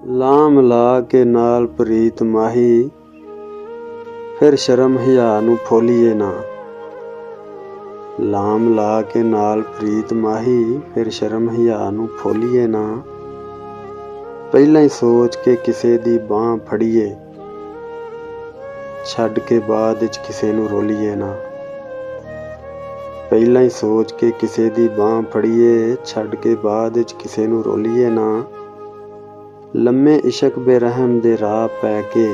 ਲਾਮ ਲਾ ਕੇ ਨਾਲ ਪ੍ਰੀਤ ਮਾਹੀ, ਫਿਰ ਸ਼ਰਮ ਹਿਆ ਨੂੰ ਫੋਲੀਏ ਨਾ। ਲਾਮ ਲਾ ਕੇ ਨਾਲ ਪ੍ਰੀਤ ਮਾਹੀ, ਫਿਰ ਸ਼ਰਮ ਹਿਆ ਨੂੰ ਫੋਲੀਏ ਨਾ। ਪਹਿਲਾਂ ਹੀ ਸੋਚ ਕੇ ਕਿਸੇ ਦੀ ਬਾਂਹ ਫੜੀਏ, ਛੱਡ ਕੇ ਬਾਅਦ ਵਿੱਚ ਕਿਸੇ ਨੂੰ ਰੋਲੀਏ ਨਾ। ਪਹਿਲਾਂ ਹੀ ਸੋਚ ਕੇ ਕਿਸੇ ਦੀ ਬਾਂਹ ਫੜੀਏ, ਛੱਡ ਕੇ ਬਾਅਦ ਵਿੱਚ ਕਿਸੇ ਨੂੰ ਰੋਲੀਏ ਨਾ। ਲੰਮੇ ਇਸ਼ਕ ਬੇਰਹਿਮ ਦੇ ਰਾਹ ਪੈ ਕੇ,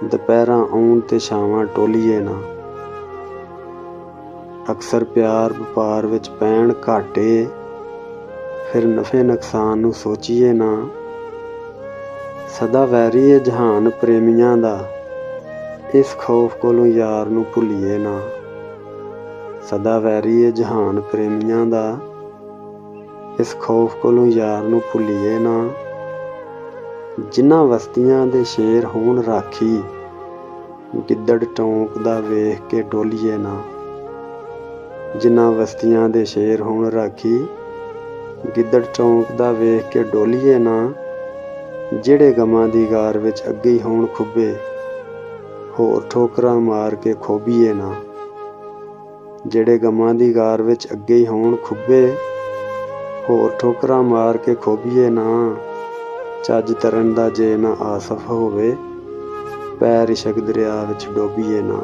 ਦੁਪਹਿਰਾਂ ਆਉਣ ਤੇ ਛਾਵਾਂ ਟੋਲੀਏ ਨਾ। ਅਕਸਰ ਪਿਆਰ ਵਪਾਰ ਵਿੱਚ ਪੈਣ ਘਾਟੇ, ਫਿਰ ਨਫੇ ਨੁਕਸਾਨ ਨੂੰ ਸੋਚੀਏ ਨਾ। ਸਦਾ ਵੈਰੀ ਏ ਜਹਾਨ ਪ੍ਰੇਮੀਆਂ ਦਾ, ਇਸ ਖੌਫ ਕੋਲੋਂ ਯਾਰ ਨੂੰ ਭੁੱਲੀਏ ਨਾ। ਸਦਾ ਵੈਰੀ ਏ ਜਹਾਨ ਪ੍ਰੇਮੀਆਂ ਦਾ, ਇਸ ਖੌਫ ਕੋਲੋਂ ਯਾਰ ਨੂੰ ਭੁੱਲੀਏ ਨਾ। ਜਿਨ੍ਹਾਂ ਵਸਤੀਆਂ ਦੇ ਸ਼ੇਰ ਹੋਣ ਰਾਖੀ, ਗਿੱਦੜ ਟੌਂਕਦਾ ਵੇਖ ਕੇ ਡੋਲੀਏ ਨਾ। ਜਿਨ੍ਹਾਂ ਵਸਤੀਆਂ ਦੇ ਸ਼ੇਰ ਹੋਣ ਰਾਖੀ, ਗਿੱਦੜ ਟੌਂਕਦਾ ਵੇਖ ਕੇ ਡੋਲੀਏ ਨਾ। ਜਿਹੜੇ ਗਮਾਂ ਦੀ ਗਾਰ ਵਿੱਚ ਅੱਗੇ ਹੀ ਹੋਣ ਖੁੱਬੇ, ਹੋਰ ਠੋਕਰਾਂ ਮਾਰ ਕੇ ਖੋਬੀਏ ਨਾ। ਜਿਹੜੇ ਗਮਾਂ ਦੀ ਗਾਰ ਵਿੱਚ ਅੱਗੇ ਹੀ ਹੋਣ ਖੁੱਬੇ, ਹੋਰ ਠੋਕਰਾਂ ਮਾਰ ਕੇ ਖੋਬੀਏ ਨਾ। ਚੱਜ ਤਰਨ ਦਾ ਜੇ ਨਾ ਆਸਫ ਹੋਵੇ, ਪੈਰ ਇਸ਼ਕ ਦਰਿਆ ਵਿੱਚ ਡੋਬੀਏ ਨਾ।